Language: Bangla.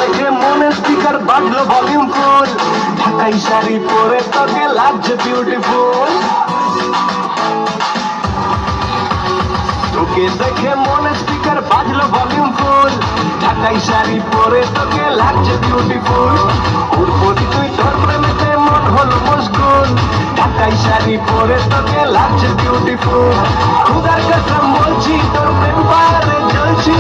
দেখে মনে স্পিকার বাজলো ভলিউম ফুল, ঢাকাই শাড়ি পরে তোকে লাগছে বিউটিফুল। তোকে দেখে মনে স্পিকার বাজলো ভলিউম ফুল, ঢাকাই শাড়ি পরে তোকে লাগছে বিউটিফুল। উর্বরি তুই তোর প্রেমেতে মন হলো মশগুল, ঢাকাই শাড়ি পরে তোকে লাগছে বিউটিফুল। খুদার কসম বলছি তোর প্রেম পারে জ্বলছি।